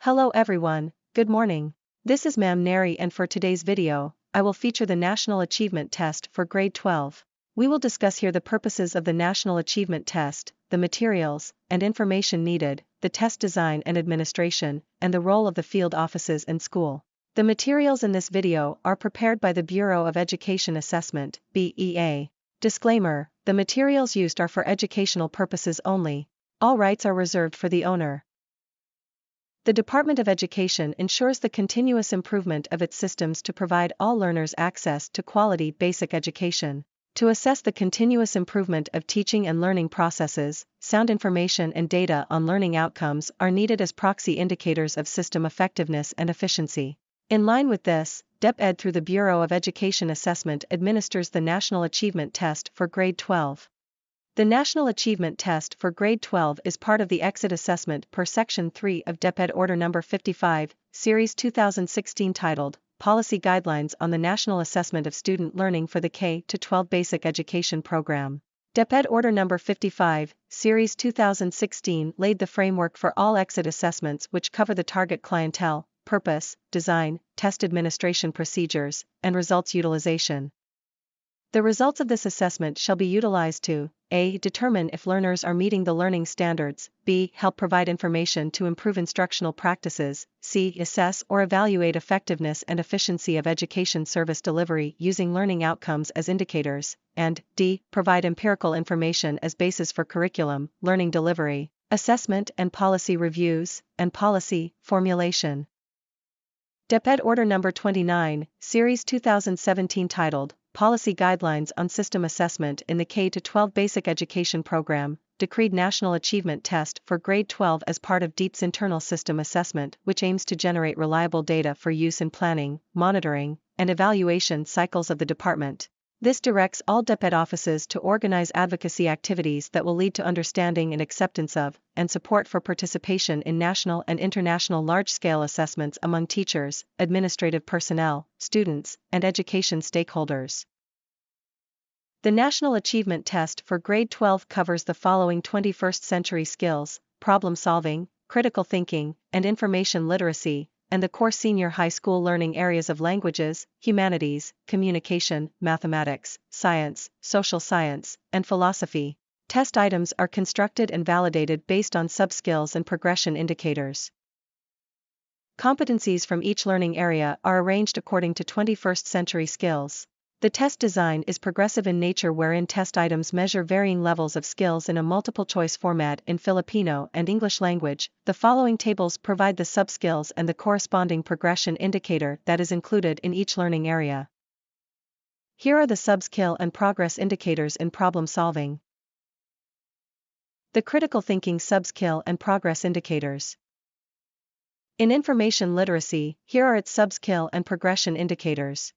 Hello everyone, good morning. This is Ma'am Neri, and for today's video, I will feature the National Achievement Test for Grade 12. We will discuss here the purposes of the National Achievement Test, the materials and information needed, the test design and administration, and the role of the field offices and school. The materials in this video are prepared by the Bureau of Education Assessment, BEA. Disclaimer: the materials used are for educational purposes only. All rights are reserved for the owner. The Department of Education ensures the continuous improvement of its systems to provide all learners access to quality basic education. To assess the continuous improvement of teaching and learning processes, sound information and data on learning outcomes are needed as proxy indicators of system effectiveness and efficiency. In line with this, DepEd through the Bureau of Education Assessment administers the National Achievement Test for Grade 12. The National Achievement Test for Grade 12 is part of the exit assessment per Section 3 of DepEd Order No. 55, Series 2016 titled, Policy Guidelines on the National Assessment of Student Learning for the K-12 Basic Education Program. DepEd Order No. 55, Series 2016 laid the framework for all exit assessments which cover the target clientele, purpose, design, test administration procedures, and results utilization. The results of this assessment shall be utilized to A. Determine if learners are meeting the learning standards, B. Help provide information to improve instructional practices, C. Assess or evaluate effectiveness and efficiency of education service delivery using learning outcomes as indicators, and D. Provide empirical information as basis for curriculum, learning delivery, assessment and policy reviews, and policy formulation. DepEd Order No. 29, Series 2017 titled, Policy Guidelines on System Assessment in the K-12 Basic Education Program, decreed National Achievement Test for Grade 12 as part of DEEP's internal system assessment, which aims to generate reliable data for use in planning, monitoring, and evaluation cycles of the department. This directs all DepEd offices to organize advocacy activities that will lead to understanding and acceptance of, and support for participation in national and international large-scale assessments among teachers, administrative personnel, students, and education stakeholders. The National Achievement Test for Grade 12 covers the following 21st-century skills: problem-solving, critical thinking, and information literacy, and the core senior high school learning areas of languages, humanities, communication, mathematics, science, social science, and philosophy. Test items are constructed and validated based on sub-skills and progression indicators. Competencies from each learning area are arranged according to 21st century skills. The test design is progressive in nature, wherein test items measure varying levels of skills in a multiple-choice format in Filipino and English language. The following tables provide the sub-skills and the corresponding progression indicator that is included in each learning area. Here are the sub-skill and progress indicators in problem solving. The critical thinking sub-skill and progress indicators. In information literacy, here are its sub-skill and progression indicators.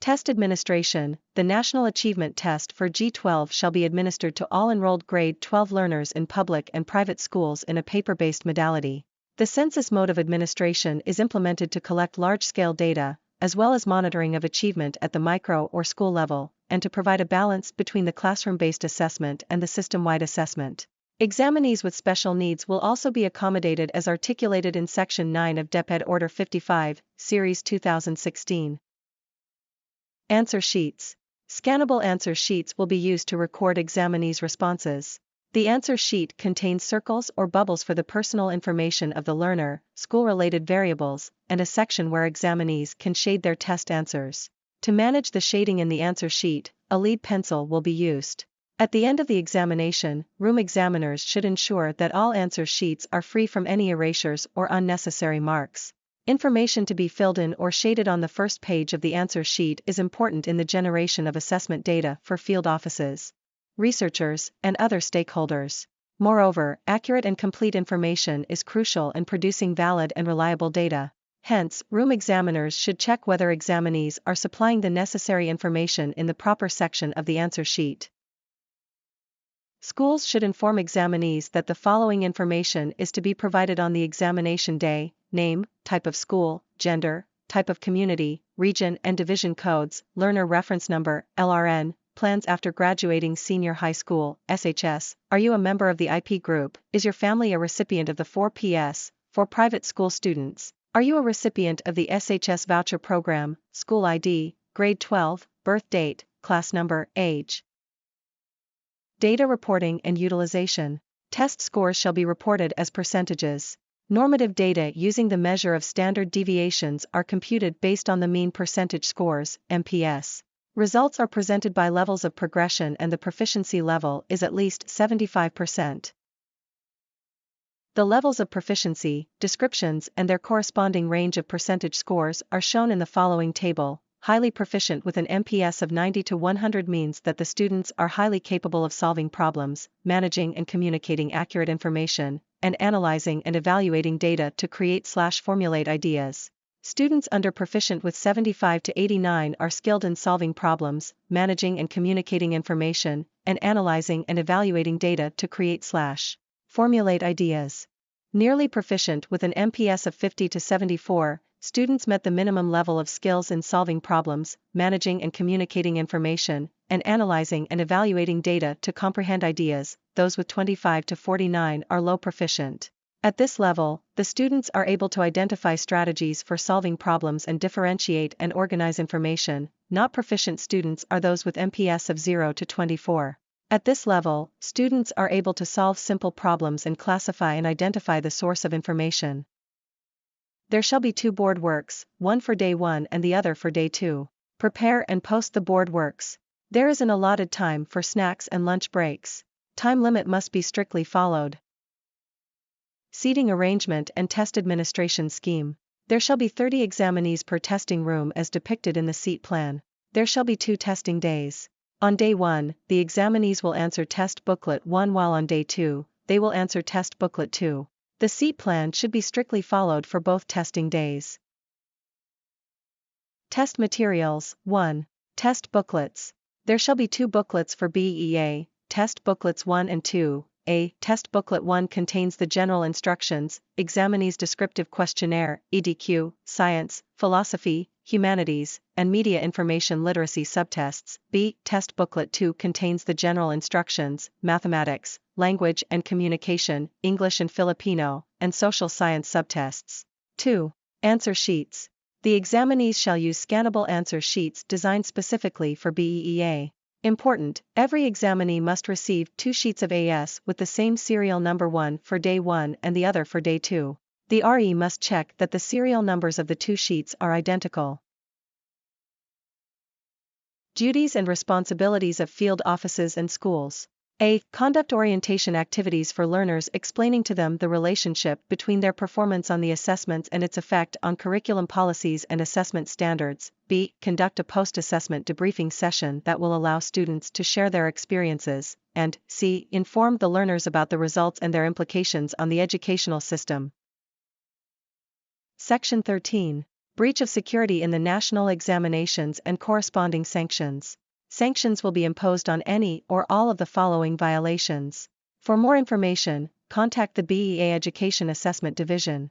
Test administration: the National Achievement Test for G12 shall be administered to all enrolled Grade 12 learners in public and private schools in a paper-based modality. The census mode of administration is implemented to collect large-scale data, as well as monitoring of achievement at the micro or school level, and to provide a balance between the classroom-based assessment and the system-wide assessment. Examinees with special needs will also be accommodated as articulated in Section 9 of DepEd Order 55, Series 2016. Answer sheets. Scannable answer sheets will be used to record examinees' responses. The answer sheet contains circles or bubbles for the personal information of the learner, school-related variables, and a section where examinees can shade their test answers. To manage the shading in the answer sheet, a lead pencil will be used. At the end of the examination, room examiners should ensure that all answer sheets are free from any erasures or unnecessary marks. Information to be filled in or shaded on the first page of the answer sheet is important in the generation of assessment data for field offices, researchers, and other stakeholders. Moreover, accurate and complete information is crucial in producing valid and reliable data. Hence, room examiners should check whether examinees are supplying the necessary information in the proper section of the answer sheet. Schools should inform examinees that the following information is to be provided on the examination day: name, type of school, gender, type of community, region and division codes, learner reference number, LRN, plans after graduating senior high school, SHS, are you a member of the IP group, is your family a recipient of the 4PS, for private school students, are you a recipient of the SHS voucher program, school ID, grade 12, birth date, class number, age. Data reporting and utilization. Test scores shall be reported as percentages. Normative data using the measure of standard deviations are computed based on the mean percentage scores, MPS. Results are presented by levels of progression and the proficiency level is at least 75%. The levels of proficiency, descriptions and their corresponding range of percentage scores are shown in the following table. Highly proficient with an MPS of 90 to 100 means that the students are highly capable of solving problems, managing and communicating accurate information, and analyzing and evaluating data to create/formulate ideas. Students under proficient with 75 to 89 are skilled in solving problems, managing and communicating information, and analyzing and evaluating data to create/formulate ideas. Nearly proficient with an MPS of 50 to 74, students met the minimum level of skills in solving problems, managing and communicating information, and analyzing and evaluating data to comprehend ideas. Those with 25 to 49 are low proficient. At this level, the students are able to identify strategies for solving problems and differentiate and organize information. Not proficient students are those with MPS of 0 to 24. At this level, students are able to solve simple problems and classify and identify the source of information. There shall be 2 board works, one for day 1 and the other for day 2. Prepare and post the board works. There is an allotted time for snacks and lunch breaks. Time limit must be strictly followed. Seating arrangement and test administration scheme. There shall be 30 examinees per testing room as depicted in the seat plan. There shall be 2 testing days. On day 1, the examinees will answer test booklet 1 while on day 2, they will answer test booklet 2. The seat plan should be strictly followed for both testing days. Test materials. 1. Test booklets. There shall be 2 booklets for BEA, test booklets 1 and 2. A. Test booklet 1 contains the general instructions, examinees descriptive questionnaire, EDQ, science, philosophy, humanities, and media information literacy subtests. B. Test booklet 2 contains the general instructions, mathematics, language and communication, English and Filipino, and social science subtests. 2. Answer sheets. The examinees shall use scannable answer sheets designed specifically for BEA. Important, every examinee must receive 2 sheets of AS with the same serial number, one for day 1 and the other for day 2. The RE must check that the serial numbers of the 2 sheets are identical. Duties and responsibilities of field offices and schools. A. Conduct orientation activities for learners explaining to them the relationship between their performance on the assessments and its effect on curriculum policies and assessment standards. B. Conduct a post-assessment debriefing session that will allow students to share their experiences. And C. Inform the learners about the results and their implications on the educational system. Section 13. Breach of security in the national examinations and corresponding sanctions. Sanctions will be imposed on any or all of the following violations. For more information, contact the BEA Education Assessment Division.